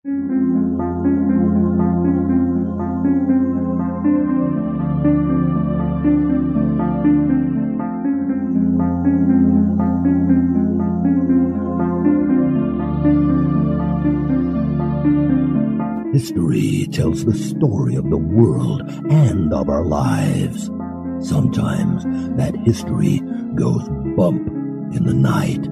History tells the story of the world and of our lives. Sometimes that history goes bump in the night.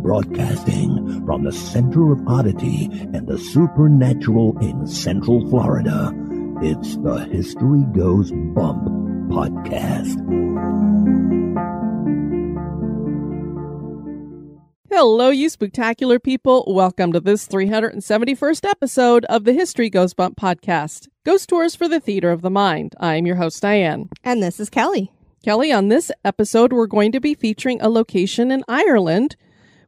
Broadcasting from the center of oddity and the supernatural in Central Florida, it's the History Goes Bump podcast. Hello, you spooktacular people. Welcome to this 371st episode of the History Goes Bump podcast, Ghost Tours for the Theater of the Mind. I'm your host, Diane. And this is Kelly. Kelly, on this episode, we're going to be featuring a location in Ireland,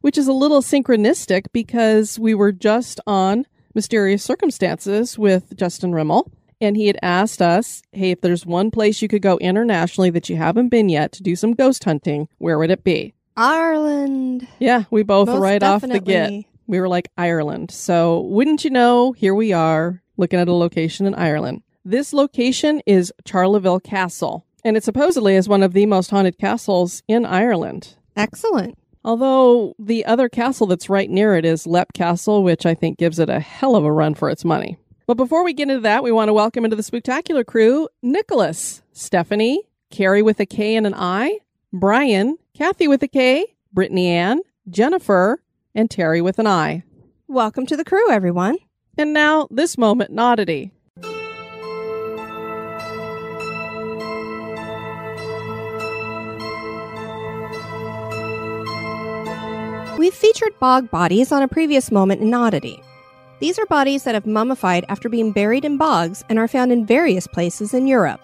which is a little synchronistic because we were just on Mysterious Circumstances with Justin Rimmel, and he had asked us, hey, if there's one place you could go internationally that you haven't been yet to do some ghost hunting, where would it be? Ireland. Yeah, we both Most right definitely. off the get. We were like, Ireland. So wouldn't you know, here we are looking at a location in Ireland. This location is Charleville Castle, and it supposedly is one of the most haunted castles in Ireland. Excellent. Although the other castle that's right near it is Leap Castle, which I think gives it a hell of a run for its money. But before we get into that, we want to welcome into the Spooktacular crew, Nicholas, Stephanie, Carrie with a K and an I, Brian, Kathy with a K, Brittany Ann, Jennifer, and Terry with an I. Welcome to the crew, everyone. And now, this moment in Oddity. We've featured bog bodies on a previous moment in Oddity. These are bodies that have mummified after being buried in bogs and are found in various places in Europe.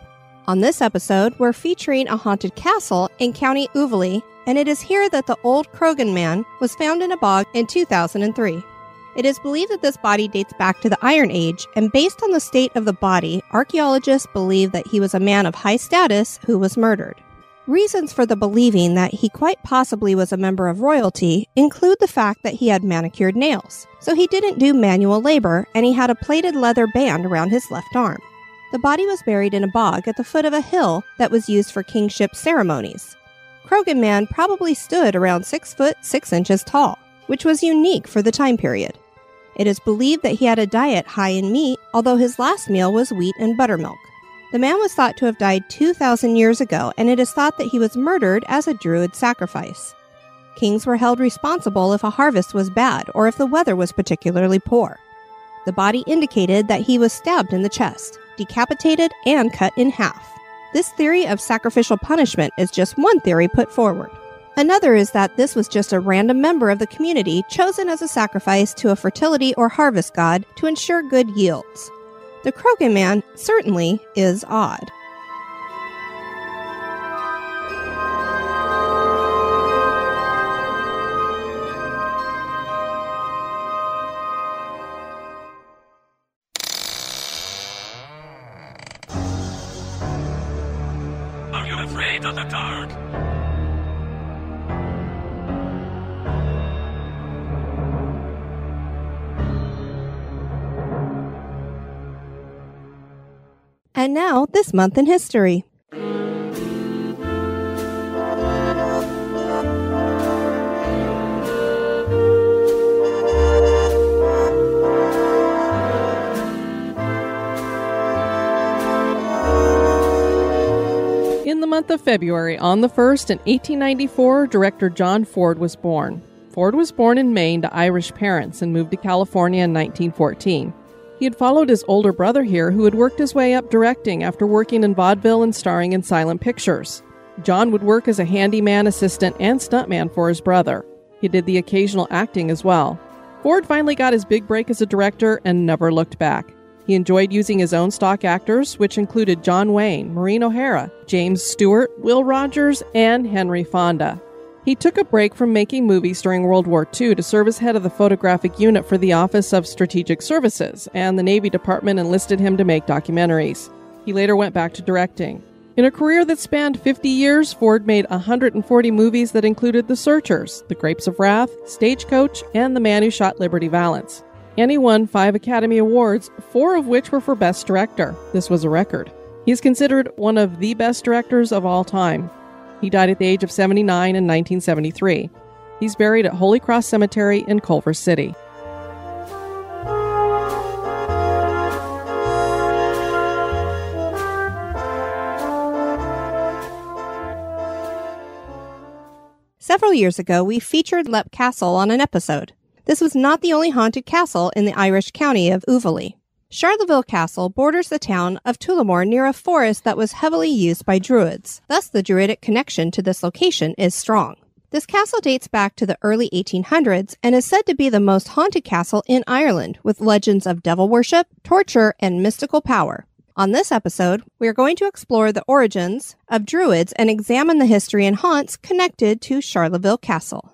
On this episode, we're featuring a haunted castle in County Offaly, and it is here that the old Croghan man was found in a bog in 2003. It is believed that this body dates back to the Iron Age, and based on the state of the body, archaeologists believe that he was a man of high status who was murdered. Reasons for the believing that he quite possibly was a member of royalty include the fact that he had manicured nails, so he didn't do manual labor, and he had a plated leather band around his left arm. The body was buried in a bog at the foot of a hill that was used for kingship ceremonies. Croghan man probably stood around 6 foot 6 inches tall, which was unique for the time period. It is believed that he had a diet high in meat, although his last meal was wheat and buttermilk. The man was thought to have died 2,000 years ago, and it is thought that he was murdered as a Druid sacrifice. Kings were held responsible if a harvest was bad or if the weather was particularly poor. The body indicated that he was stabbed in the chest, decapitated, and cut in half. This theory of sacrificial punishment is just one theory put forward. Another is that this was just a random member of the community chosen as a sacrifice to a fertility or harvest god to ensure good yields. The Croghan man certainly is odd. Are you afraid of the dark? And now, this month in history. In the month of February, on the 1st, in 1894, director John Ford was born. Ford was born in Maine to Irish parents and moved to California in 1914. He had followed his older brother here, who had worked his way up directing after working in vaudeville and starring in silent pictures. John would work as a handyman, assistant, and stuntman for his brother. He did the occasional acting as well. Ford finally got his big break as a director and never looked back. He enjoyed using his own stock actors, which included John Wayne, Maureen O'Hara, James Stewart, Will Rogers, and Henry Fonda. He took a break from making movies during World War II to serve as head of the photographic unit for the Office of Strategic Services, and the Navy Department enlisted him to make documentaries. He later went back to directing. In a career that spanned 50 years, Ford made 140 movies that included The Searchers, The Grapes of Wrath, Stagecoach, and The Man Who Shot Liberty Valance. And he won 5 Academy Awards, 4 of which were for Best Director. This was a record. He is considered one of the best directors of all time. He died at the age of 79 in 1973. He's buried at Holy Cross Cemetery in Culver City. Several years ago, we featured Charleville Castle on an episode. This was not the only haunted castle in the Irish county of Oddity. Charleville Castle borders the town of Tullamore near a forest that was heavily used by Druids. Thus, the Druidic connection to this location is strong. This castle dates back to the early 1800s and is said to be the most haunted castle in Ireland, with legends of devil worship, torture, and mystical power. On this episode, we are going to explore the origins of Druids and examine the history and haunts connected to Charleville Castle.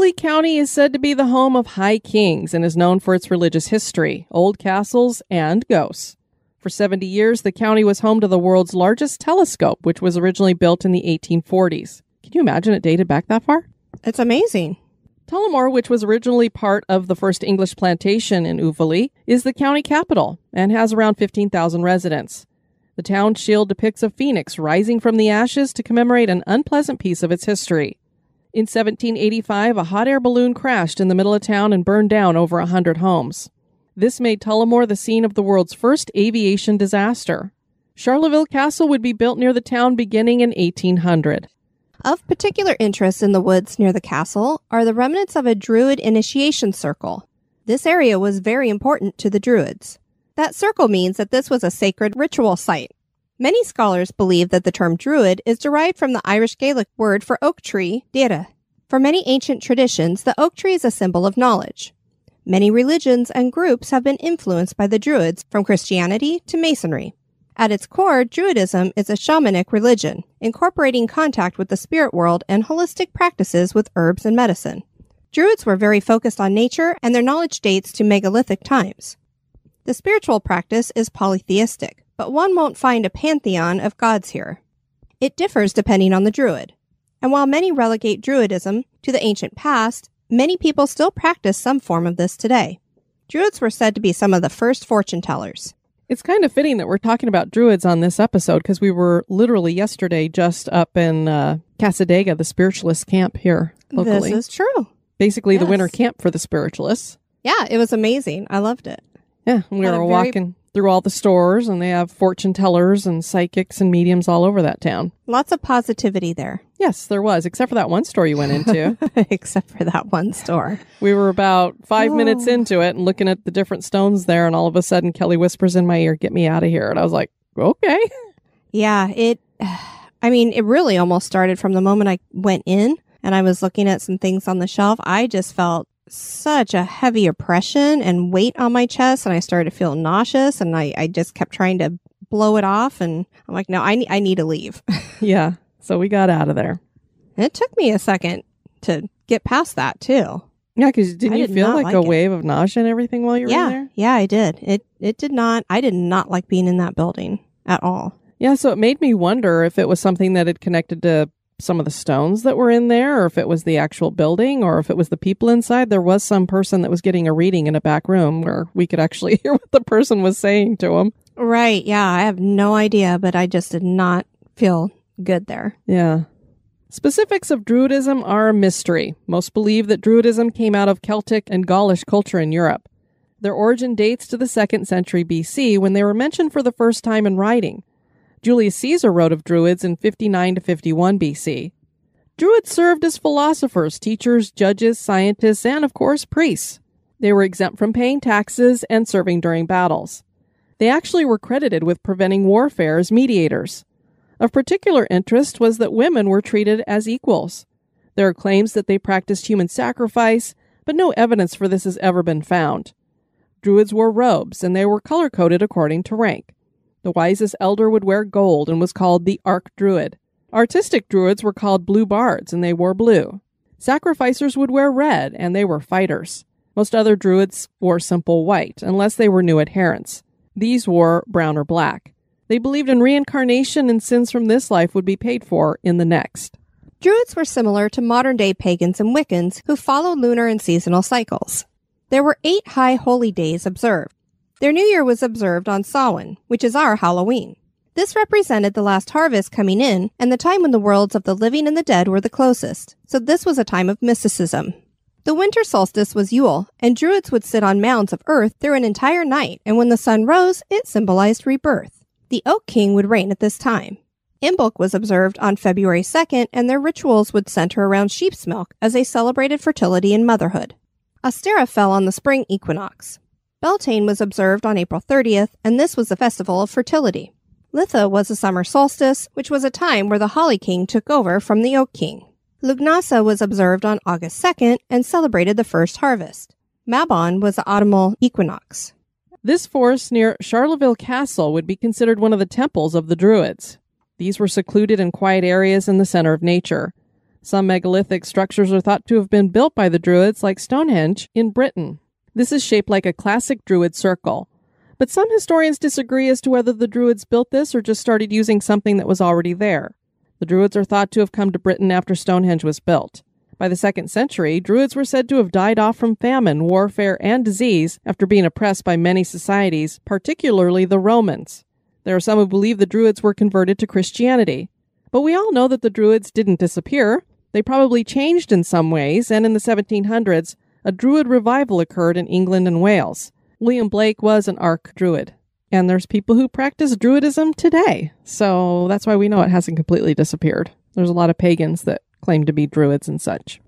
Oddity County is said to be the home of high kings and is known for its religious history, old castles, and ghosts. For 70 years, the county was home to the world's largest telescope, which was originally built in the 1840s. Can you imagine it dated back that far? It's amazing. Tullamore, which was originally part of the first English plantation in Oddity, is the county capital and has around 15,000 residents. The town shield depicts a phoenix rising from the ashes to commemorate an unpleasant piece of its history. In 1785, a hot air balloon crashed in the middle of town and burned down over 100 homes. This made Tullamore the scene of the world's first aviation disaster. Charleville Castle would be built near the town beginning in 1800. Of particular interest in the woods near the castle are the remnants of a Druid initiation circle. This area was very important to the Druids. That circle means that this was a sacred ritual site. Many scholars believe that the term Druid is derived from the Irish Gaelic word for oak tree, dara. For many ancient traditions, the oak tree is a symbol of knowledge. Many religions and groups have been influenced by the Druids, from Christianity to Masonry. At its core, Druidism is a shamanic religion, incorporating contact with the spirit world and holistic practices with herbs and medicine. Druids were very focused on nature, and their knowledge dates to megalithic times. The spiritual practice is polytheistic, but one won't find a pantheon of gods here. It differs depending on the Druid. And while many relegate Druidism to the ancient past, many people still practice some form of this today. Druids were said to be some of the first fortune tellers. It's kind of fitting that we're talking about Druids on this episode because we were literally yesterday just up in Casadega, the spiritualist camp here locally. This is true. Basically Yes. the winter camp for the spiritualists. Yeah, it was amazing. I loved it. Yeah, we Had were a walking through all the stores, and they have fortune tellers and psychics and mediums all over that town. Lots of positivity there. Yes, there was, except for that one store you went into. Except for that one store. We were about 5 minutes into it and looking at the different stones there, and all of a sudden Kelly whispers in my ear, "Get me out of here." And I was like, okay. Yeah, it really almost started from the moment I went in and I was looking at some things on the shelf. I just felt such a heavy oppression and weight on my chest, and I started to feel nauseous, and I just kept trying to blow it off, and I'm like, no, I need to leave. Yeah, so we got out of there. It took me a second to get past that, too. Yeah, because didn't you did feel not like like a it. wave of nausea and everything while you were in there? Yeah, I did. It did not, I did not like being in that building at all. Yeah, so it made me wonder if it was something that had connected to some of the stones that were in there, or if it was the actual building, or if it was the people inside. There was some person that was getting a reading in a back room where we could actually hear what the person was saying to him. Right, yeah, I have no idea, but I just did not feel good there. Yeah. Specifics of Druidism are a mystery. Most believe that Druidism came out of Celtic and Gaulish culture in Europe. Their origin dates to the 2nd century BC, when they were mentioned for the first time in writing. Julius Caesar wrote of Druids in 59 to 51 BC. Druids served as philosophers, teachers, judges, scientists, and, of course, priests. They were exempt from paying taxes and serving during battles. They actually were credited with preventing warfare as mediators. Of particular interest was that women were treated as equals. There are claims that they practiced human sacrifice, but no evidence for this has ever been found. Druids wore robes, and they were color-coded according to rank. The wisest elder would wear gold and was called the Archdruid. Artistic druids were called blue bards, and they wore blue. Sacrificers would wear red, and they were fighters. Most other druids wore simple white, unless they were new adherents. These wore brown or black. They believed in reincarnation, and sins from this life would be paid for in the next. Druids were similar to modern-day pagans and Wiccans who followed lunar and seasonal cycles. There were 8 high holy days observed. Their new year was observed on Samhain, which is our Halloween. This represented the last harvest coming in and the time when the worlds of the living and the dead were the closest, so this was a time of mysticism. The winter solstice was Yule, and Druids would sit on mounds of earth through an entire night, and when the sun rose, it symbolized rebirth. The Oak King would reign at this time. Imbolc was observed on February 2nd, and their rituals would center around sheep's milk as they celebrated fertility and motherhood. Ostera fell on the spring equinox. Beltane was observed on April 30th, and this was the festival of fertility. Litha was the summer solstice, which was a time where the Holly King took over from the Oak King. Lugnasa was observed on August 2nd and celebrated the first harvest. Mabon was the autumnal equinox. This forest near Charleville Castle would be considered one of the temples of the Druids. These were secluded and quiet areas in the center of nature. Some megalithic structures are thought to have been built by the Druids, like Stonehenge in Britain. This is shaped like a classic Druid circle. But some historians disagree as to whether the Druids built this or just started using something that was already there. The Druids are thought to have come to Britain after Stonehenge was built. By the 2nd century, Druids were said to have died off from famine, warfare, and disease after being oppressed by many societies, particularly the Romans. There are some who believe the Druids were converted to Christianity. But we all know that the Druids didn't disappear. They probably changed in some ways, and in the 1700s, a Druid revival occurred in England and Wales. William Blake was an Archdruid. And there's people who practice Druidism today. So that's why we know it hasn't completely disappeared. There's a lot of pagans that claim to be Druids and such.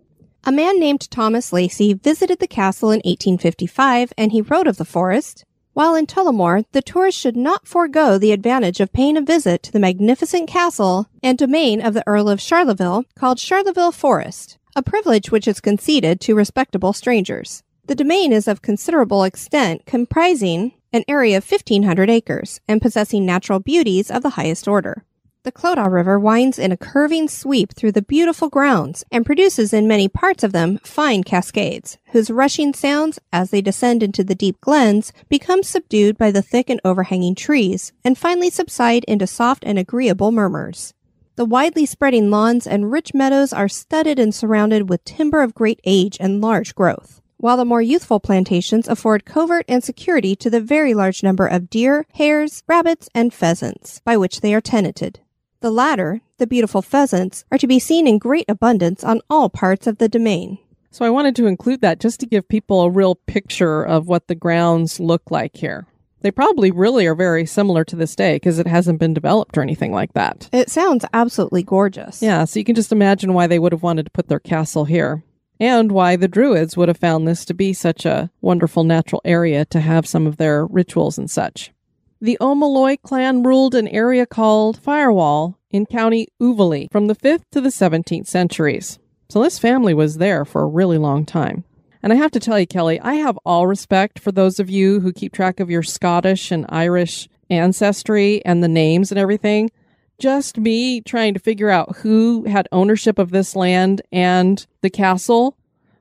A man named Thomas Lacey visited the castle in 1855, and he wrote of the forest, "While in Tullamore, the tourist should not forego the advantage of paying a visit to the magnificent castle and domain of the Earl of Charleville, called Charleville Forest, a privilege which is conceded to respectable strangers. The domain is of considerable extent, comprising an area of 1,500 acres, and possessing natural beauties of the highest order. The Clodagh River winds in a curving sweep through the beautiful grounds, and produces in many parts of them fine cascades, whose rushing sounds, as they descend into the deep glens, become subdued by the thick and overhanging trees, and finally subside into soft and agreeable murmurs. The widely spreading lawns and rich meadows are studded and surrounded with timber of great age and large growth, while the more youthful plantations afford covert and security to the very large number of deer, hares, rabbits, and pheasants, by which they are tenanted. The latter, the beautiful pheasants, are to be seen in great abundance on all parts of the domain." So I wanted to include that just to give people a real picture of what the grounds look like here. They probably really are very similar to this day because it hasn't been developed or anything like that. It sounds absolutely gorgeous. Yeah, so you can just imagine why they would have wanted to put their castle here. And why the Druids would have found this to be such a wonderful natural area to have some of their rituals and such. The O'Malloy clan ruled an area called Firewall in County Uvaley from the 5th to the 17th centuries. So this family was there for a really long time. And I have to tell you, Kelly, I have all respect for those of you who keep track of your Scottish and Irish ancestry and the names and everything. Just me trying to figure out who had ownership of this land and the castle,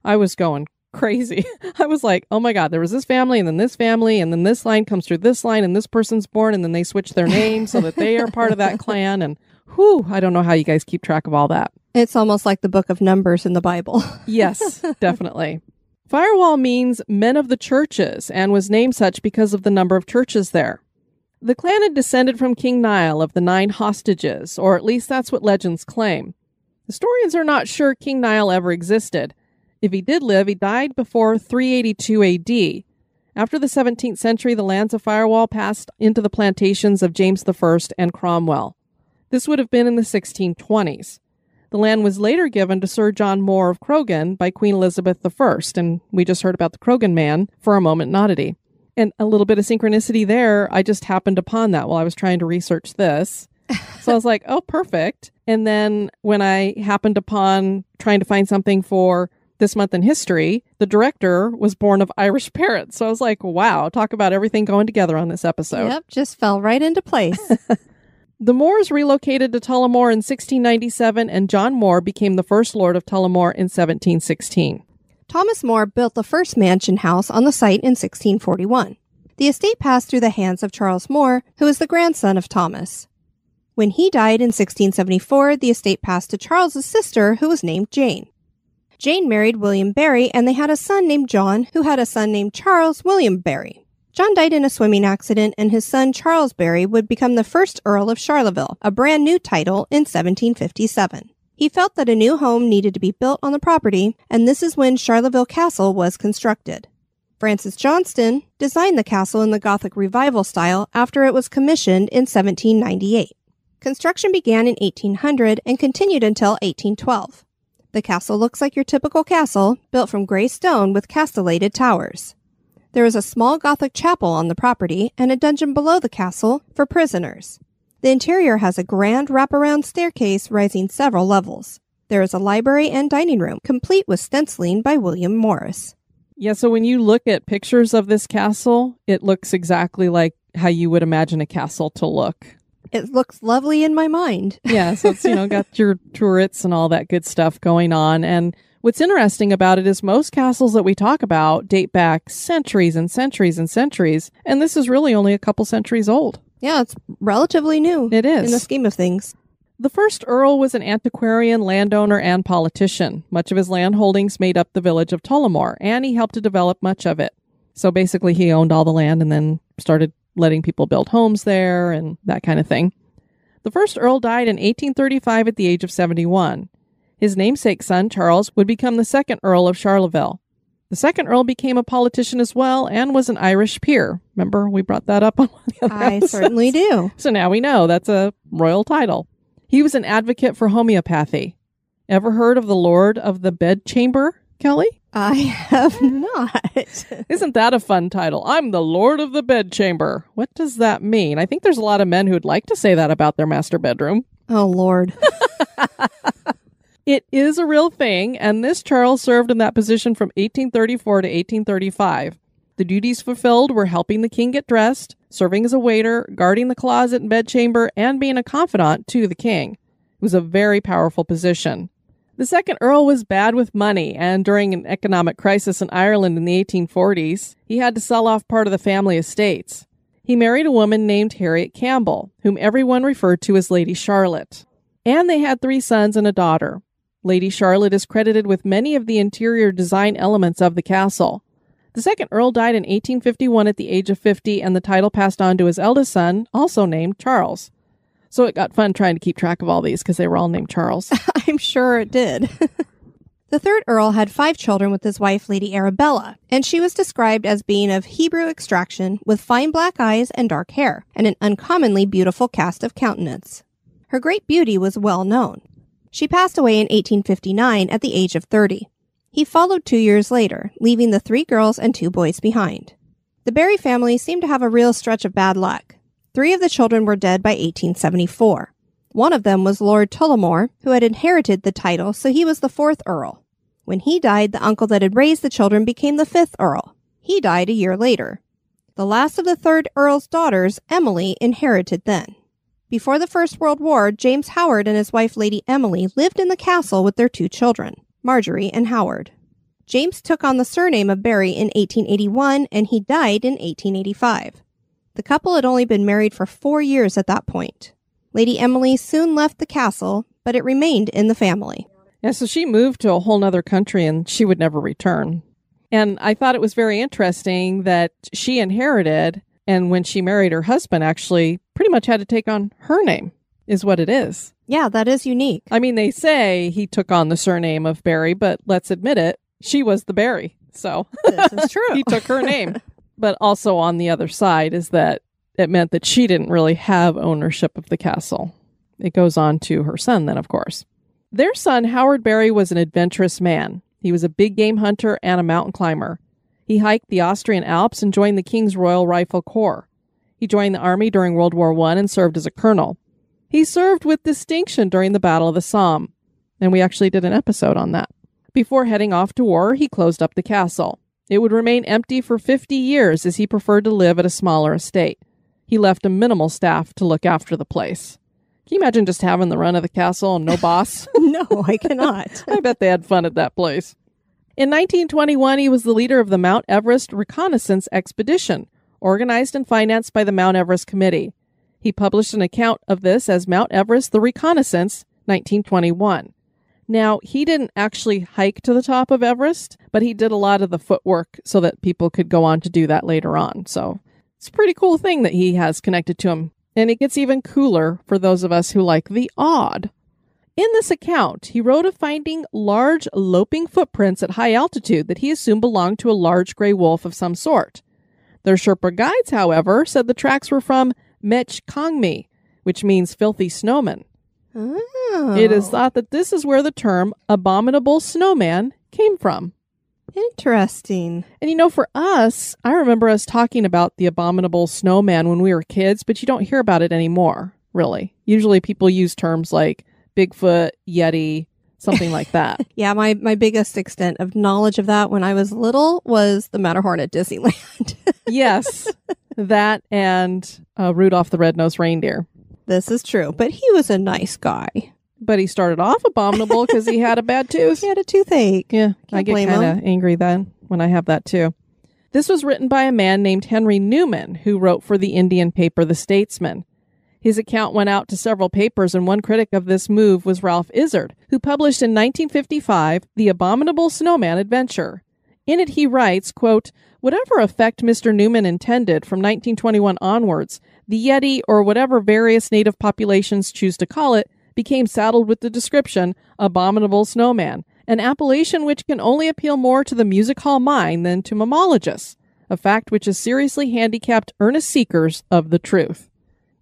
I was going crazy. I was like, oh my God, there was this family and then this family and then this line comes through this line and this person's born and then they switch their name so that they are part of that clan. And whew, I don't know how you guys keep track of all that. It's almost like the book of Numbers in the Bible. Yes, definitely. Firewall means men of the churches and was named such because of the number of churches there. The clan had descended from King Niall of the 9 hostages, or at least that's what legends claim. Historians are not sure King Niall ever existed. If he did live, he died before 382 AD. After the 17th century, the lands of Firewall passed into the plantations of James I and Cromwell. This would have been in the 1620s. The land was later given to Sir John Moore of Croghan by Queen Elizabeth I, and we just heard about the Croghan man for a moment in Oddity. And a little bit of synchronicity there, I just happened upon that while I was trying to research this. So I was like, oh, perfect. And then when I happened upon trying to find something for this month in history, the director was born of Irish parents. So I was like, wow, talk about everything going together on this episode. Yep, just fell right into place. The Moores relocated to Tullamore in 1697, and John Moore became the first Lord of Tullamore in 1716. Thomas More built the first mansion house on the site in 1641. The estate passed through the hands of Charles More, who was the grandson of Thomas. When he died in 1674, the estate passed to Charles's sister, who was named Jane. Jane married William Barry, and they had a son named John, who had a son named Charles William Barry. John died in a swimming accident, and his son Charles Barry would become the first Earl of Charleville, a brand new title, in 1757. He felt that a new home needed to be built on the property, and this is when Charleville Castle was constructed. Francis Johnston designed the castle in the Gothic Revival style after it was commissioned in 1798. Construction began in 1800 and continued until 1812. The castle looks like your typical castle, built from gray stone with castellated towers. There is a small Gothic chapel on the property and a dungeon below the castle for prisoners. The interior has a grand wraparound staircase rising several levels. There is a library and dining room, complete with stenciling by William Morris. Yeah, so when you look at pictures of this castle, it looks exactly like how you would imagine a castle to look. It looks lovely in my mind. Yeah, so it's, got your turrets and all that good stuff going on. And what's interesting about it is most castles that we talk about date back centuries and centuries and centuries, and this is really only a couple centuries old. Yeah, it's relatively new. It is. In the scheme of things. The first Earl was an antiquarian, landowner, and politician. Much of his land holdings made up the village of Tullamore, and he helped to develop much of it. So basically, he owned all the land and then started letting people build homes there and that kind of thing. The first Earl died in 1835 at the age of 71. His namesake son, Charles, would become the second Earl of Charleville. The second Earl became a politician as well and was an Irish peer. Remember, we brought that up on one of the other episodes. Certainly do. So now we know that's a royal title. He was an advocate for homeopathy. Ever heard of the Lord of the Bedchamber, Kelly? I have not. Isn't that a fun title? I'm the Lord of the Bedchamber. What does that mean? I think there's a lot of men who'd like to say that about their master bedroom. Oh, Lord. It is a real thing, and this Charles served in that position from 1834 to 1835. The duties fulfilled were helping the king get dressed, serving as a waiter, guarding the closet and bedchamber, and being a confidant to the king. It was a very powerful position. The second Earl was bad with money, and during an economic crisis in Ireland in the 1840s, he had to sell off part of the family estates. He married a woman named Harriet Campbell, whom everyone referred to as Lady Charlotte. And they had 3 sons and a daughter. Lady Charlotte is credited with many of the interior design elements of the castle. The second Earl died in 1851 at the age of 50, and the title passed on to his eldest son, also named Charles. So it got fun trying to keep track of all these because they were all named Charles. I'm sure it did. The third Earl had 5 children with his wife, Lady Arabella, and she was described as being of Hebrew extraction with fine black eyes and dark hair, and an uncommonly beautiful cast of countenance. Her great beauty was well known. She passed away in 1859 at the age of 30. He followed 2 years later, leaving the 3 girls and 2 boys behind. The Barry family seemed to have a real stretch of bad luck. 3 of the children were dead by 1874. One of them was Lord Tullamore, who had inherited the title, so he was the 4th Earl. When he died, the uncle that had raised the children became the 5th Earl. He died a year later. The last of the 3rd Earl's daughters, Emily, inherited then. Before the First World War, James Howard and his wife Lady Emily lived in the castle with their 2 children, Marjorie and Howard. James took on the surname of Barry in 1881, and he died in 1885. The couple had only been married for 4 years at that point. Lady Emily soon left the castle, but it remained in the family. Yeah, so she moved to a whole nother country and she would never return. And I thought it was very interesting that she inherited, and when she married her husband, actually pretty much had to take on her name, is what it is. Yeah, that is unique. I mean, they say he took on the surname of Barry, but let's admit it, she was the Barry. So This is true. he took her name. But also on the other side is that it meant that she didn't really have ownership of the castle. It goes on to her son then, of course. Their son, Howard Berry, was an adventurous man. He was a big game hunter and a mountain climber. He hiked the Austrian Alps and joined the King's Royal Rifle Corps. He joined the army during World War I and served as a colonel. He served with distinction during the Battle of the Somme, and we actually did an episode on that. Before heading off to war, he closed up the castle. It would remain empty for 50 years as he preferred to live at a smaller estate. He left a minimal staff to look after the place. Can you imagine just having the run of the castle and no boss? No, I cannot. I bet they had fun at that place. In 1921, he was the leader of the Mount Everest Reconnaissance Expedition, organized and financed by the Mount Everest Committee. He published an account of this as Mount Everest, the Reconnaissance, 1921. Now, he didn't actually hike to the top of Everest, but he did a lot of the footwork so that people could go on to do that later on. So it's a pretty cool thing that he has connected to him. And it gets even cooler for those of us who like the odd. In this account, he wrote of finding large loping footprints at high altitude that he assumed belonged to a large gray wolf of some sort. Their Sherpa guides, however, said the tracks were from Mech Kongmi, which means filthy snowman. Oh. It is thought that this is where the term abominable snowman came from. Interesting. And for us, I remember us talking about the abominable snowman when we were kids, but you don't hear about it anymore, really. Usually people use terms like Bigfoot, Yeti, something like that. Yeah, my biggest extent of knowledge of that when I was little was the Matterhorn at Disneyland. Yes, that and Rudolph the Red-Nosed Reindeer. This is true, but he was a nice guy. But he started off abominable because he had a bad tooth. He had a toothache. Yeah, I Can't get blame kind him. of angry then when I have that too. This was written by a man named Henry Newman, who wrote for the Indian paper The Statesman. His account went out to several papers, and one critic of this move was Ralph Izard, who published in 1955 The Abominable Snowman Adventure. In it he writes, quote, "Whatever effect Mr. Newman intended from 1921 onwards, the Yeti, or whatever various native populations choose to call it, became saddled with the description, abominable snowman, an appellation which can only appeal more to the music hall mind than to mammalogists, a fact which has seriously handicapped earnest seekers of the truth."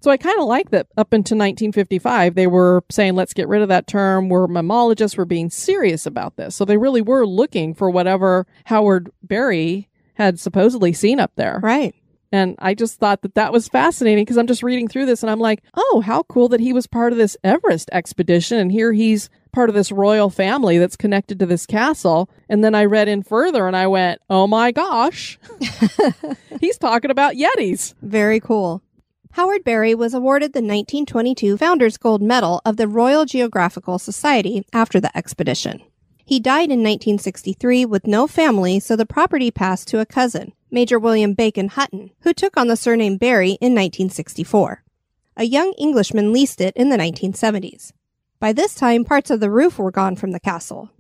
So I kind of like that up until 1955, they were saying, let's get rid of that term. We're mammalogists. We're being serious about this. So they really were looking for whatever Howard Berry had supposedly seen up there. Right. And I just thought that was fascinating because I'm just reading through this and I'm like, oh, how cool that he was part of this Everest expedition. And here he's part of this royal family that's connected to this castle. And then I read in further and I went, oh my gosh, he's talking about Yetis. Very cool. Howard Berry was awarded the 1922 Founders Gold Medal of the Royal Geographical Society after the expedition. He died in 1963 with no family, so the property passed to a cousin, Major William Bacon Hutton, who took on the surname Berry in 1964. A young Englishman leased it in the 1970s. By this time, parts of the roof were gone from the castle.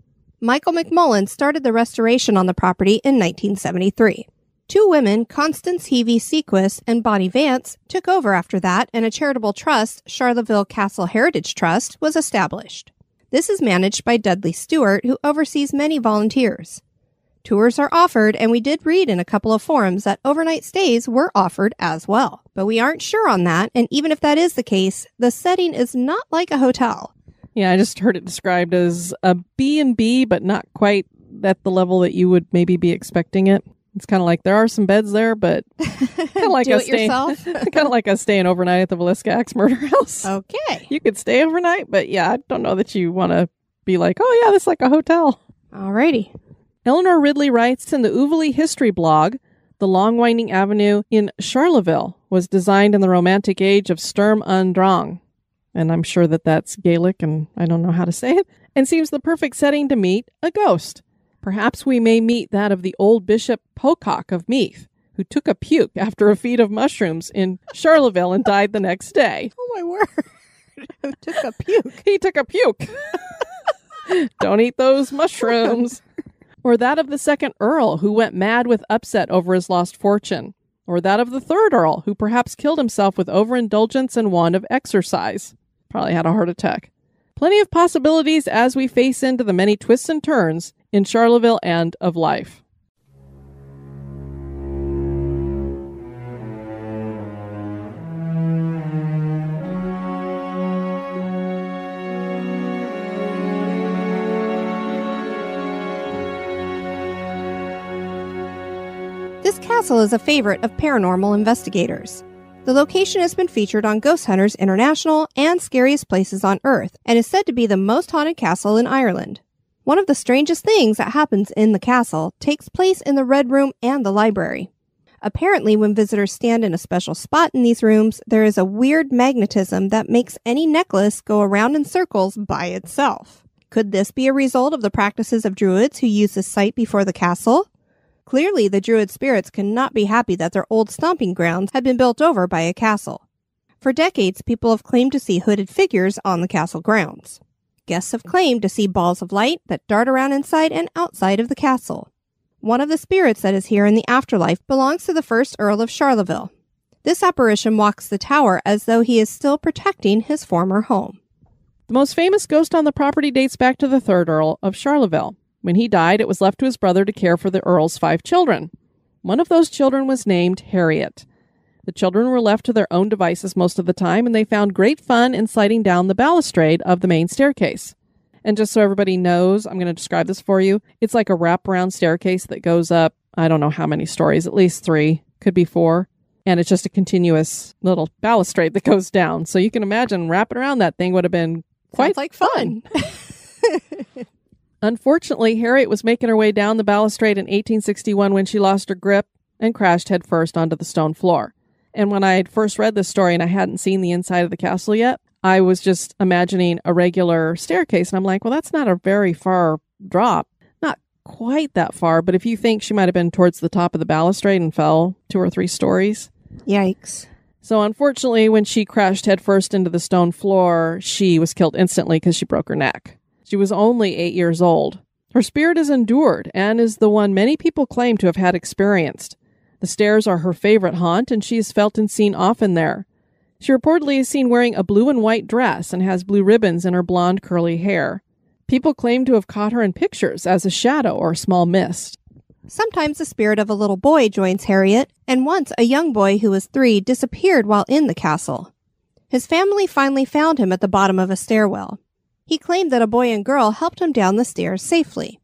Michael McMullen started the restoration on the property in 1973. Two women, Constance Heavey Sequist and Bonnie Vance, took over after that, and a charitable trust, Charleville Castle Heritage Trust, was established. This is managed by Dudley Stewart, who oversees many volunteers. Tours are offered, and we did read in a couple of forums that overnight stays were offered as well. But we aren't sure on that, and even if that is the case, the setting is not like a hotel. Yeah, I just heard it described as a B&B, but not quite at the level that you would maybe be expecting it. It's kind of like there are some beds there, but kind of like Do it yourself. kind of like us staying overnight at the Villisca Axe Murder House. Okay. You could stay overnight, but yeah, I don't know that you want to be like, oh yeah, this is like a hotel. Alrighty. Eleanor Ridley writes in the Uvaley History blog, the long winding avenue in Charleville was designed in the Romantic age of Sturm und Drang. And I'm sure that that's Gaelic and I don't know how to say it, and seems the perfect setting to meet a ghost. Perhaps we may meet that of the old Bishop Pocock of Meath, who took a puke after a feed of mushrooms in Charleville and died the next day. Oh my word. Who took a puke? He took a puke. Don't eat those mushrooms. Or that of the second Earl, who went mad with upset over his lost fortune. Or that of the third Earl, who perhaps killed himself with overindulgence and want of exercise. Probably had a heart attack. Plenty of possibilities as we face into the many twists and turns in Charleville and of life. castle is a favorite of paranormal investigators. The location has been featured on Ghost Hunters International and Scariest Places on Earth, and is said to be the most haunted castle in Ireland. One of the strangest things that happens in the castle takes place in the Red Room and the library. Apparently, when visitors stand in a special spot in these rooms, there is a weird magnetism that makes any necklace go around in circles by itself. Could this be a result of the practices of Druids who used this site before the castle? Clearly, the Druid spirits cannot be happy that their old stomping grounds had been built over by a castle. For decades, people have claimed to see hooded figures on the castle grounds. Guests have claimed to see balls of light that dart around inside and outside of the castle. One of the spirits that is here in the afterlife belongs to the first Earl of Charleville. This apparition walks the tower as though he is still protecting his former home. The most famous ghost on the property dates back to the third Earl of Charleville. When he died, it was left to his brother to care for the Earl's 5 children. One of those children was named Harriet. The children were left to their own devices most of the time, and they found great fun in sliding down the balustrade of the main staircase. And just so everybody knows, I'm going to describe this for you. It's like a wraparound staircase that goes up, I don't know how many stories, at least 3, could be 4. And it's just a continuous little balustrade that goes down. So you can imagine wrapping around that thing would have been quite like fun. Unfortunately, Harriet was making her way down the balustrade in 1861 when she lost her grip and crashed headfirst onto the stone floor. And when I had first read this story and I hadn't seen the inside of the castle yet, I was just imagining a regular staircase. And I'm like, well, that's not a very far drop. Not quite that far. But if you think she might have been towards the top of the balustrade and fell 2 or 3 stories. Yikes. So unfortunately, when she crashed headfirst into the stone floor, she was killed instantly because she broke her neck. She was only 8 years old. Her spirit has endured and is the one many people claim to have had experienced. The stairs are her favorite haunt, and she is felt and seen often there. She reportedly is seen wearing a blue and white dress and has blue ribbons in her blonde curly hair. People claim to have caught her in pictures as a shadow or a small mist. Sometimes the spirit of a little boy joins Harriet, and once a young boy who was 3 disappeared while in the castle. His family finally found him at the bottom of a stairwell. He claimed that a boy and girl helped him down the stairs safely.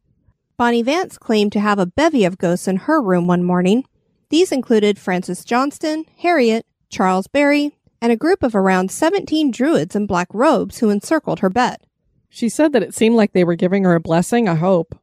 Bonnie Vance claimed to have a bevy of ghosts in her room one morning. These included Francis Johnston, Harriet, Charles Barry, and a group of around 17 Druids in black robes who encircled her bed. She said that it seemed like they were giving her a blessing, I hope.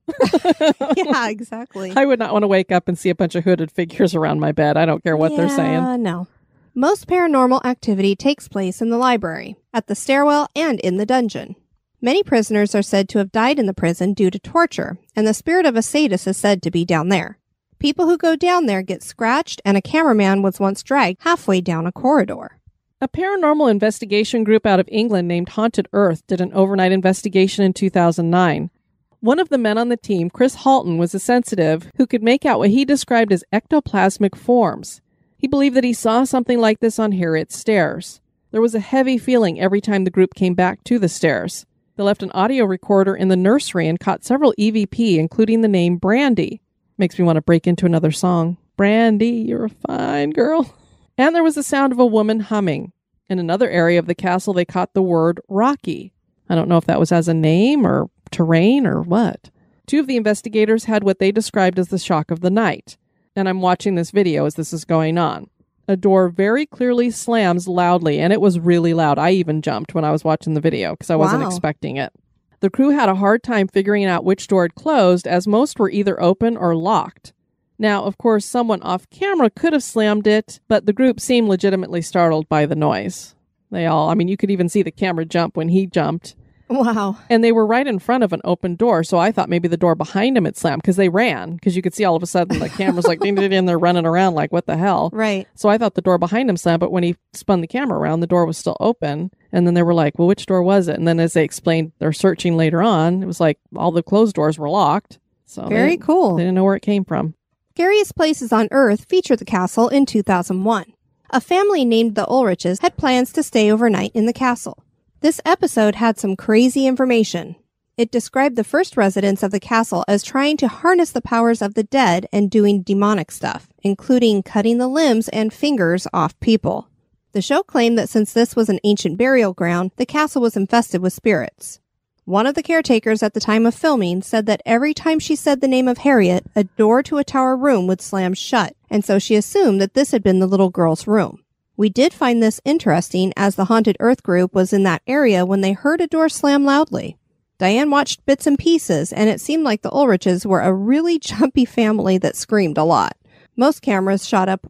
Yeah, exactly. I would not want to wake up and see a bunch of hooded figures around my bed. I don't care what they're saying. No. Most paranormal activity takes place in the library, at the stairwell, and in the dungeon. Many prisoners are said to have died in the prison due to torture, and the spirit of a sadist is said to be down there. People who go down there get scratched, and a cameraman was once dragged halfway down a corridor. A paranormal investigation group out of England named Haunted Earth did an overnight investigation in 2009. One of the men on the team, Chris Halton, was a sensitive who could make out what he described as ectoplasmic forms. He believed that he saw something like this on Harriet's stairs. There was a heavy feeling every time the group came back to the stairs. They left an audio recorder in the nursery and caught several EVP, including the name Brandy. Makes me want to break into another song. Brandy, you're a fine girl. And there was the sound of a woman humming. In another area of the castle, they caught the word Rocky. I don't know if that was as a name or terrain or what. 2 of the investigators had what they described as the shock of the night. And I'm watching this video as this is going on. A door very clearly slams loudly, and it was really loud. I even jumped when I was watching the video because I wasn't expecting it. The crew had a hard time figuring out which door had closed, as most were either open or locked. Now, of course, someone off camera could have slammed it, but the group seemed legitimately startled by the noise. You could even see the camera jump when he jumped. Wow. And they were right in front of an open door, so I thought maybe the door behind him had slammed because they ran, because you could see all of a sudden the camera's like, ding, ding, ding, they're running around like, what the hell? Right. So I thought the door behind him slammed, but when he spun the camera around, the door was still open. And then they were like, well, which door was it? And then as they explained their searching later on, it was like all the closed doors were locked. So Very cool. They didn't know where it came from. Scariest Places on Earth featured the castle in 2001. A family named the Ulriches had plans to stay overnight in the castle. This episode had some crazy information. It described the first residents of the castle as trying to harness the powers of the dead and doing demonic stuff, including cutting the limbs and fingers off people. The show claimed that since this was an ancient burial ground, the castle was infested with spirits. One of the caretakers at the time of filming said that every time she said the name of Harriet, a door to a tower room would slam shut, and so she assumed that this had been the little girl's room. We did find this interesting as the Haunted Earth group was in that area when they heard a door slam loudly. Diane watched bits and pieces, and it seemed like the Ulriches were a really jumpy family that screamed a lot. Most cameras shot up...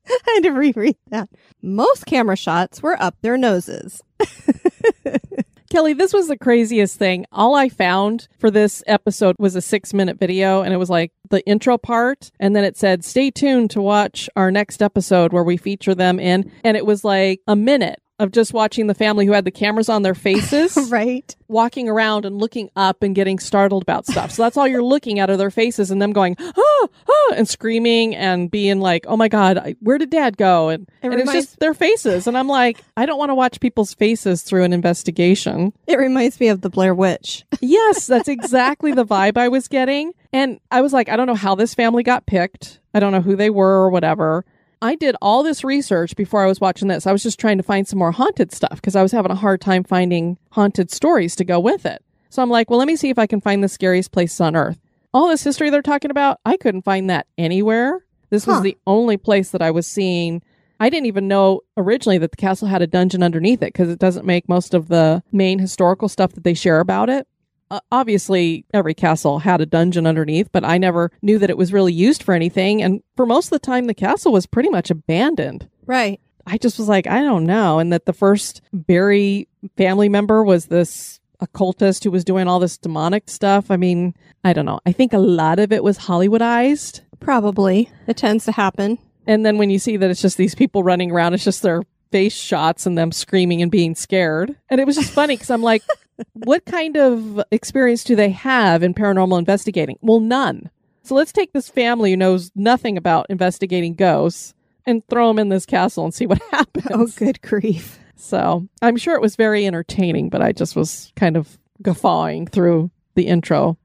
I had to reread that. Most camera shots were up their noses. Kelly, this was the craziest thing. All I found for this episode was a 6-minute video, and it was like the intro part, and then it said, stay tuned to watch our next episode where we feature them in, and it was like a minute of just watching the family who had the cameras on their faces. Right. Walking around and looking up and getting startled about stuff. So that's all you're looking at are their faces and them going, ah, ah, and screaming and being like, oh my God, where did Dad go? And it's just their faces. And I'm like, I don't want to watch people's faces through an investigation. It reminds me of the Blair Witch. Yes, that's exactly the vibe I was getting. And I was like, I don't know how this family got picked. I don't know who they were or whatever. I did all this research before I was watching this. I was just trying to find some more haunted stuff because I was having a hard time finding haunted stories to go with it. So I'm like, well, let me see if I can find the scariest places on Earth. All this history they're talking about, I couldn't find that anywhere. This was the only place that I was seeing. I didn't even know originally that the castle had a dungeon underneath it because it doesn't make most of the main historical stuff that they share about it. Obviously, every castle had a dungeon underneath, but I never knew that it was really used for anything. And for most of the time, the castle was pretty much abandoned. Right. I just was like, I don't know. And that the first Barry family member was this occultist who was doing all this demonic stuff. I mean, I don't know. I think a lot of it was Hollywoodized. Probably. It tends to happen. And then when you see that it's just these people running around, it's just their face shots and them screaming and being scared. And it was just funny because I'm like, what kind of experience do they have in paranormal investigating? Well, none. So let's take this family who knows nothing about investigating ghosts and throw them in this castle and see what happens. Oh, good grief. So I'm sure it was very entertaining, but I just was kind of guffawing through the intro.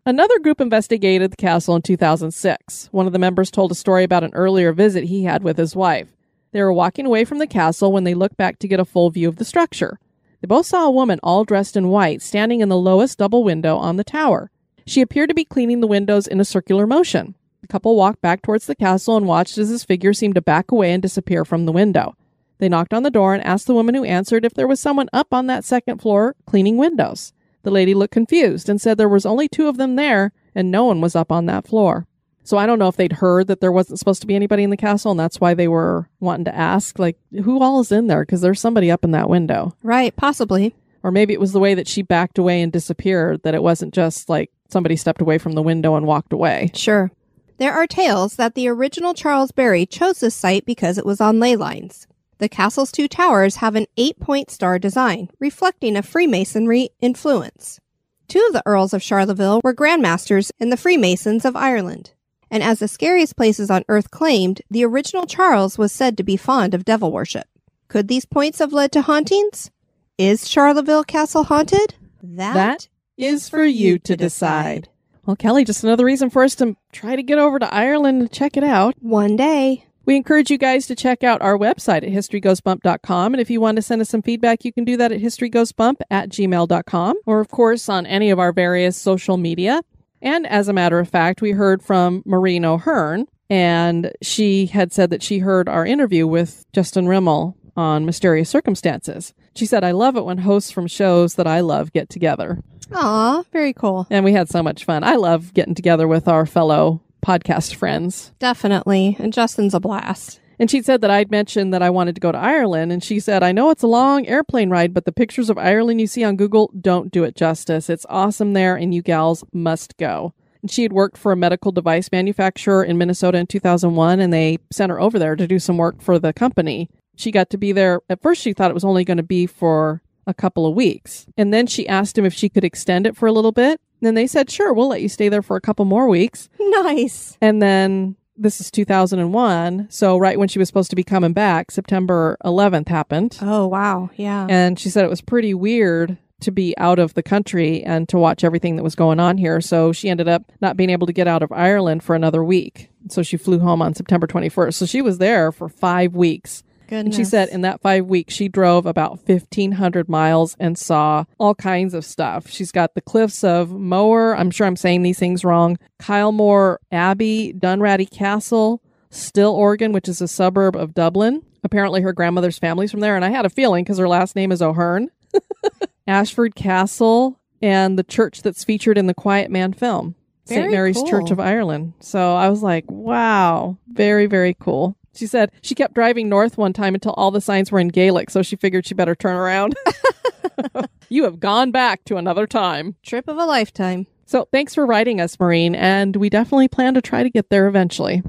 Another group investigated the castle in 2006. One of the members told a story about an earlier visit he had with his wife. They were walking away from the castle when they looked back to get a full view of the structure. They both saw a woman all dressed in white standing in the lowest double window on the tower. She appeared to be cleaning the windows in a circular motion. The couple walked back towards the castle and watched as his figure seemed to back away and disappear from the window. They knocked on the door and asked the woman who answered if there was someone up on that second floor cleaning windows. The lady looked confused and said there was only 2 of them there and no one was up on that floor. So I don't know if they'd heard that there wasn't supposed to be anybody in the castle, and that's why they were wanting to ask, like, who all is in there? Because there's somebody up in that window. Right, possibly. Or maybe it was the way that she backed away and disappeared, that it wasn't just like somebody stepped away from the window and walked away. Sure. There are tales that the original Charles Barry chose this site because it was on ley lines. The castle's 2 towers have an 8-point star design, reflecting a Freemasonry influence. 2 of the Earls of Charleville were Grandmasters in the Freemasons of Ireland. And as the scariest places on Earth claimed, the original Charles was said to be fond of devil worship. Could these points have led to hauntings? Is Charleville Castle haunted? That is for you to decide. Well, Kelly, just another reason for us to try to get over to Ireland and check it out. One day. We encourage you guys to check out our website at historygoesbump.com. And if you want to send us some feedback, you can do that at historygoesbump@gmail.com, or, of course, on any of our various social media. And as a matter of fact, we heard from Maureen O'Hearn, and she had said that she heard our interview with Justin Rimmel on Mysterious Circumstances. She said, I love it when hosts from shows that I love get together. Aw, very cool. And we had so much fun. I love getting together with our fellow podcast friends. Definitely. And Justin's a blast. And she said that I'd mentioned that I wanted to go to Ireland. And she said, I know it's a long airplane ride, but the pictures of Ireland you see on Google don't do it justice. It's awesome there, and you gals must go. And she had worked for a medical device manufacturer in Minnesota in 2001, and they sent her over there to do some work for the company. She got to be there. At first, she thought it was only going to be for a couple of weeks. And then she asked him if she could extend it for a little bit. And then they said, sure, we'll let you stay there for a couple more weeks. Nice. And then this is 2001. So right when she was supposed to be coming back, September 11th happened. Oh, wow. Yeah. And she said it was pretty weird to be out of the country and to watch everything that was going on here. So she ended up not being able to get out of Ireland for another week. So she flew home on September 21st. So she was there for 5 weeks. goodness. And she said in that 5 weeks, she drove about 1,500 miles and saw all kinds of stuff. She's got the cliffs of Moher. I'm sure I'm saying these things wrong. Kylemore Abbey, Dunratty Castle, Still, Oregon, which is a suburb of Dublin. Apparently her grandmother's family's from there. And I had a feeling because her last name is O'Hearn. Ashford Castle and the church that's featured in the Quiet Man film. St. Mary's cool. Church of Ireland. So I was like, wow, very, very cool. She said she kept driving north one time until all the signs were in Gaelic, so she figured she better turn around. You have gone back to another time. Trip of a lifetime. So thanks for writing us, Maureen, and we definitely plan to try to get there eventually.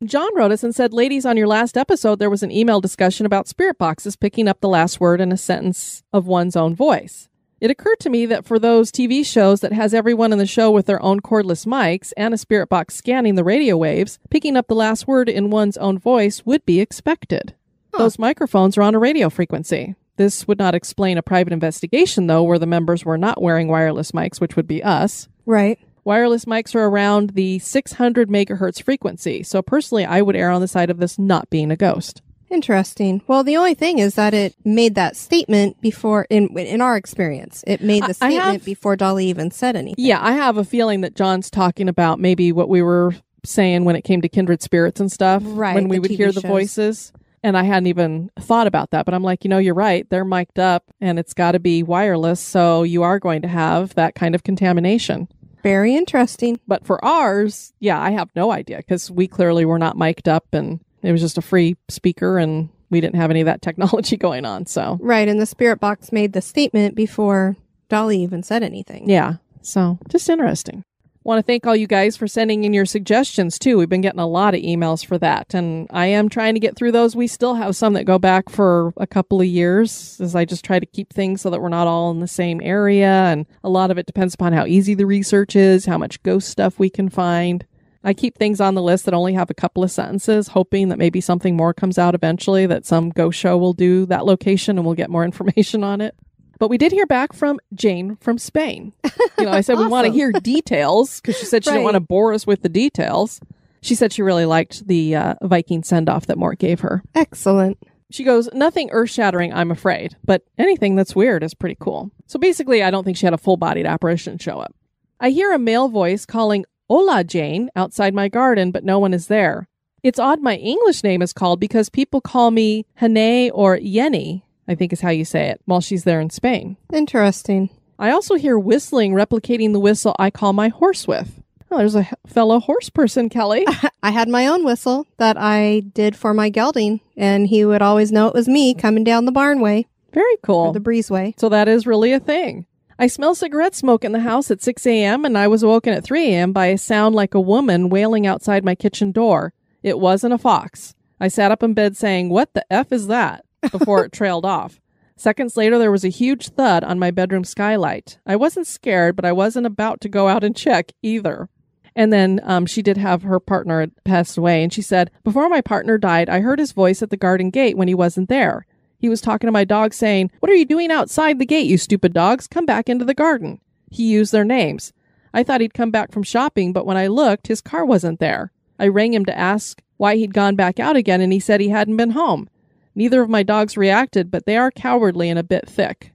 John wrote us and said, ladies, on your last episode, there was an email discussion about spirit boxes picking up the last word in a sentence of one's own voice. It occurred to me that for those TV shows that has everyone in the show with their own cordless mics and a spirit box scanning the radio waves, picking up the last word in one's own voice would be expected. Those microphones are on a radio frequency. This would not explain a private investigation, though, where the members were not wearing wireless mics, which would be us. Right. Wireless mics are around the 600 megahertz frequency, so personally I would err on the side of this not being a ghost. Interesting. Well, the only thing is that it made that statement before, in our experience, it made the statement before Dolly even said anything. Yeah, I have a feeling that John's talking about maybe what we were saying when it came to kindred spirits and stuff. Right. When we would TV hear the shows. voices. And I hadn't even thought about that. But I'm like, you're right. They're mic'd up and it's got to be wireless. So you are going to have that kind of contamination. Very interesting. But for ours, yeah, I have no idea because we clearly were not mic'd up and it was just a free speaker and we didn't have any of that technology going on. So Right. And the spirit box made the statement before Dolly even said anything. yeah, so just interesting. Want to thank all you guys for sending in your suggestions too. We've been getting a lot of emails for that and I am trying to get through those. We still have some that go back for a couple of years as I just try to keep things so that we're not all in the same area. And a lot of it depends upon how easy the research is, how much ghost stuff we can find. I keep things on the list that only have a couple of sentences, hoping that maybe something more comes out eventually, that some ghost show will do that location and we'll get more information on it. But we did hear back from Jane from Spain. I said we want to hear details because she said she didn't want to bore us with the details. She said she really liked the Viking send-off that Mort gave her. Excellent. She goes, nothing earth-shattering, I'm afraid, but anything that's weird is pretty cool. So basically, I don't think she had a full-bodied apparition show up. I hear a male voice calling, Hola, Jane, outside my garden, but no one is there. It's odd my English name is called because people call me Hane or Yenny, I think is how you say it, while she's there in Spain. Interesting. I also hear whistling replicating the whistle I call my horse with. Oh, there's a fellow horse person, Kelly. I had my own whistle that I did for my gelding, and he would always know it was me coming down the barnway. Very cool. Or the breezeway. So that is really a thing. I smell cigarette smoke in the house at 6 a.m. and I was awoken at 3 a.m. by a sound like a woman wailing outside my kitchen door. It wasn't a fox. I sat up in bed saying, what the F is that? Before it trailed off. Seconds later, there was a huge thud on my bedroom skylight. I wasn't scared, but I wasn't about to go out and check either. And then she did have her partner passed away, and she said, before my partner died, I heard his voice at the garden gate when he wasn't there. He was talking to my dog saying, what are you doing outside the gate, you stupid dogs? Come back into the garden. He used their names. I thought he'd come back from shopping, but when I looked, his car wasn't there. I rang him to ask why he'd gone back out again, and he said he hadn't been home. Neither of my dogs reacted, but they are cowardly and a bit thick.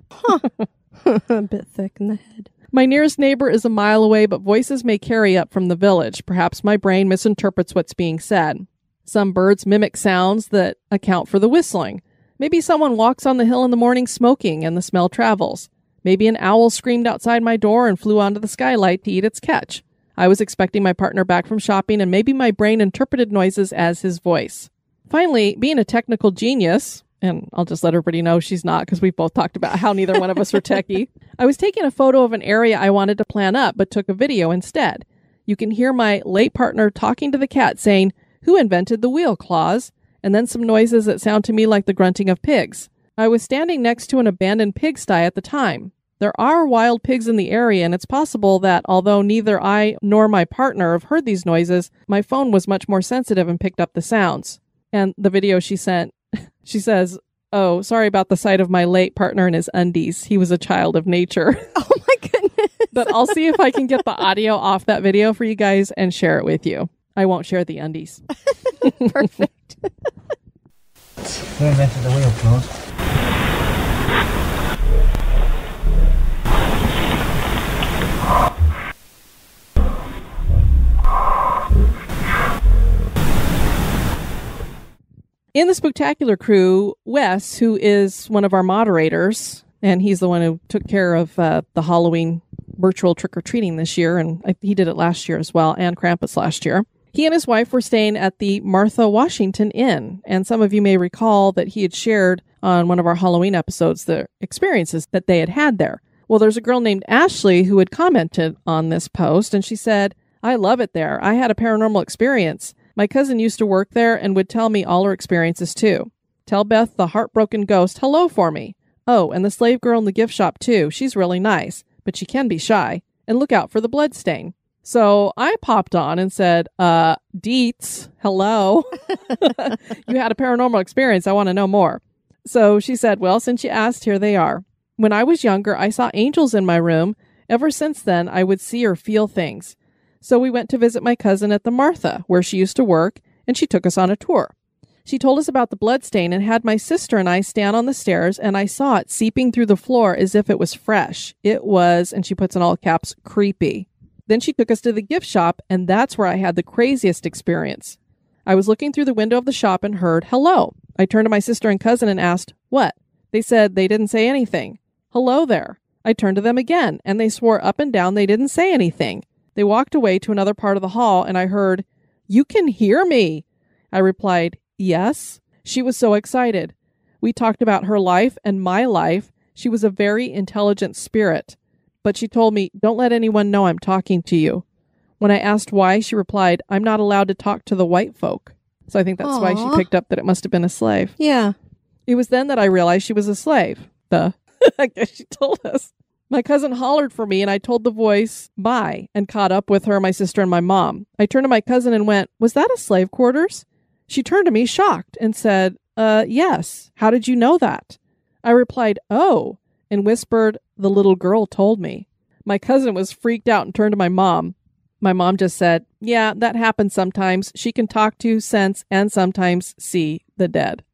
A bit thick in the head. My nearest neighbor is a mile away, but voices may carry up from the village. Perhaps my brain misinterprets what's being said. Some birds mimic sounds that account for the whistling. Maybe someone walks on the hill in the morning smoking and the smell travels. Maybe an owl screamed outside my door and flew onto the skylight to eat its catch. I was expecting my partner back from shopping, and maybe my brain interpreted noises as his voice. Finally, being a technical genius, and I'll just let everybody know she's not because we've both talked about how neither one of us are techie, I was taking a photo of an area I wanted to plan up, but took a video instead. You can hear my late partner talking to the cat saying, who invented the wheel, Claus? And then some noises that sound to me like the grunting of pigs. I was standing next to an abandoned pigsty at the time. There are wild pigs in the area, and it's possible that although neither I nor my partner have heard these noises, my phone was much more sensitive and picked up the sounds. And the video she sent, she says, oh, sorry about the sight of my late partner in his undies. He was a child of nature. Oh my goodness. But I'll see if I can get the audio off that video for you guys and share it with you. I won't share the undies. Perfect. Who invented the wheel, Claude? In the Spooktacular crew, Wes, who is one of our moderators, and he's the one who took care of the Halloween virtual trick-or-treating this year, and he did it last year as well, and Krampus last year. He and his wife were staying at the Martha Washington Inn, and some of you may recall that he had shared on one of our Halloween episodes the experiences that they had had there. Well, there's a girl named Ashley who had commented on this post, and she said, "I love it there. I had a paranormal experience. My cousin used to work there and would tell me all her experiences too. Tell Beth the heartbroken ghost hello for me. Oh, and the slave girl in the gift shop too. She's really nice, but she can be shy. And look out for the blood stain." So I popped on and said, Deets, hello. You had a paranormal experience. I want to know more. So she said, well, since you asked, here they are. When I was younger, I saw angels in my room. Ever since then, I would see or feel things. So we went to visit my cousin at the Martha, where she used to work, and she took us on a tour. She told us about the bloodstain and had my sister and I stand on the stairs, and I saw it seeping through the floor as if it was fresh. It was, and she puts in all caps, creepy. Then she took us to the gift shop, and that's where I had the craziest experience. I was looking through the window of the shop and heard, hello. I turned to my sister and cousin and asked, what? They said they didn't say anything. Hello there. I turned to them again, and they swore up and down they didn't say anything. They walked away to another part of the hall, and I heard, you can hear me. I replied, yes. She was so excited. We talked about her life and my life. She was a very intelligent spirit. But she told me, don't let anyone know I'm talking to you. When I asked why, she replied, I'm not allowed to talk to the white folk. So I think that's why she picked up that it must have been a slave. Yeah. It was then that I realized she was a slave. I guess she told us. My cousin hollered for me, and I told the voice bye and caught up with her, my sister, and my mom. I turned to my cousin and went, was that a slave quarters? She turned to me shocked and said, yes. How did you know that? I replied, oh, and whispered, the little girl told me. My cousin was freaked out and turned to my mom. My mom just said, yeah, that happens sometimes. She can talk to, sense, and sometimes see the dead.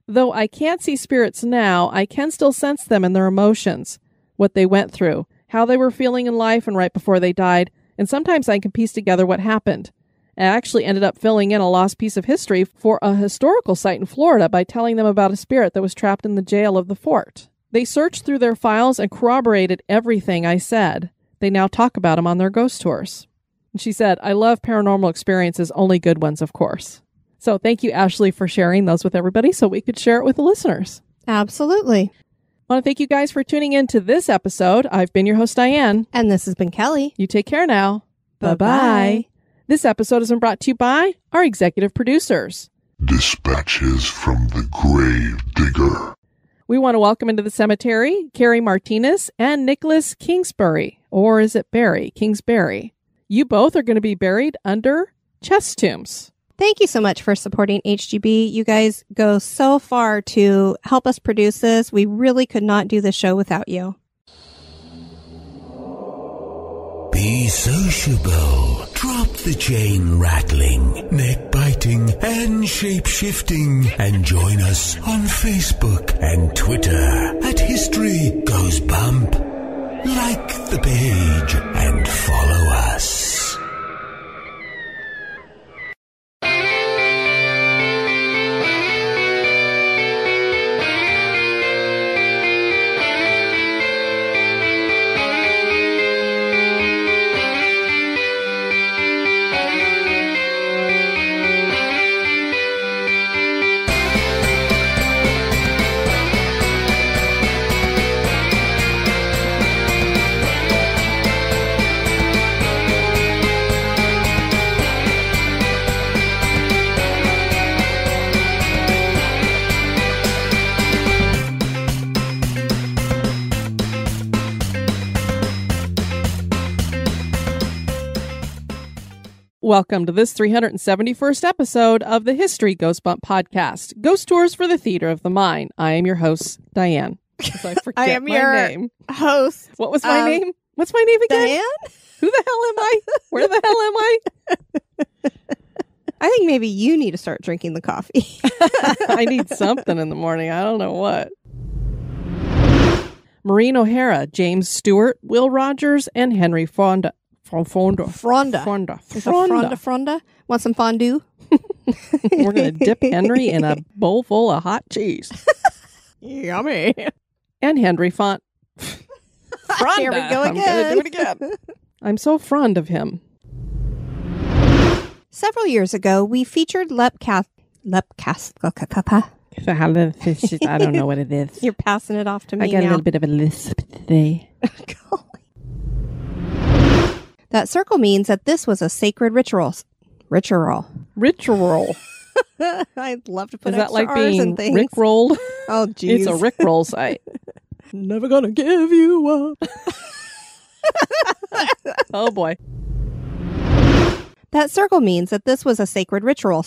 Though I can't see spirits now, I can still sense them and their emotions, what they went through, how they were feeling in life and right before they died, and sometimes I can piece together what happened. I actually ended up filling in a lost piece of history for a historical site in Florida by telling them about a spirit that was trapped in the jail of the fort. They searched through their files and corroborated everything I said. They now talk about them on their ghost tours. And she said, I love paranormal experiences, only good ones, of course. So thank you, Ashley, for sharing those with everybody so we could share it with the listeners. Absolutely. I want to thank you guys for tuning in to this episode. I've been your host, Diane. And this has been Kelly. You take care now. Bye-bye. Bye-bye. This episode has been brought to you by our executive producers. Dispatches from the Grave Digger. We want to welcome into the cemetery Carrie Martinez and Nicholas Kingsbury. Or is it Barry? Kingsbury. You both are going to be buried under chest tombs. Thank you so much for supporting HGB. You guys go so far to help us produce this. We really could not do this show without you. Be sociable. Drop the chain rattling, neck biting, and shape shifting, and join us on Facebook and Twitter at History Goes Bump. Like the page and follow us. Welcome to this 371st episode of the History Ghost Bump podcast, Ghost Tours for the Theater of the Mind. I am your host, Diane. I forget I am my your name. host. What was my name? What's my name again? Diane? Who the hell am I? Where the hell am I? I think maybe you need to start drinking the coffee. I need something in the morning. I don't know what. Maureen O'Hara, James Stewart, Will Rogers, and Henry Fonda. Fronda. Fronda. Want some fondue? We're going to dip Henry in a bowl full of hot cheese. Yummy. And Henry Font. Fronda. Here we go again. I'm going to do it again. I'm so fond of him. Several years ago, we featured I don't know what it is. You're passing it off to me I got now. a little bit of a lisp today. That circle means that this was a sacred ritual. Ritual. I'd love to put Is that extra like R's being in things. Rickrolled? Oh, geez. It's a Rickroll site. Never gonna give you up. Oh, boy. That circle means that this was a sacred ritual.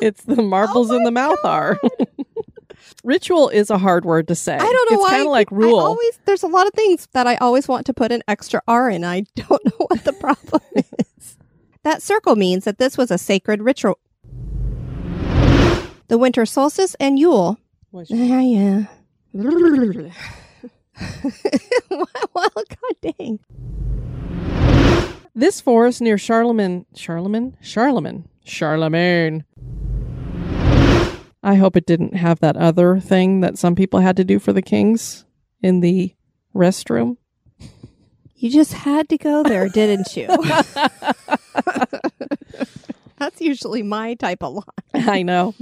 It's the marbles in the mouth are. Ritual is a hard word to say. I don't know it's why. It's kind of like rule. There's a lot of things that I always want to put an extra R in. I don't know what the problem is. That circle means that this was a sacred ritual. The winter solstice and Yule. Yeah. Well, god dang. This forest near Charlemagne. I hope it didn't have that other thing that some people had to do for the kings in the restroom. You just had to go there, didn't you? That's usually my type of line. I know.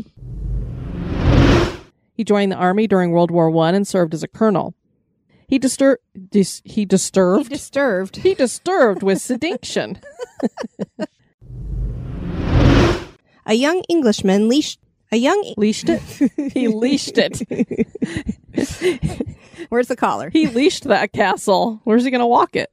He joined the army during World War I and served as a colonel. He disturbed with sedation. A young Englishman leashed it? He leashed it. Where's the collar? He leashed that castle. Where's he going to walk it?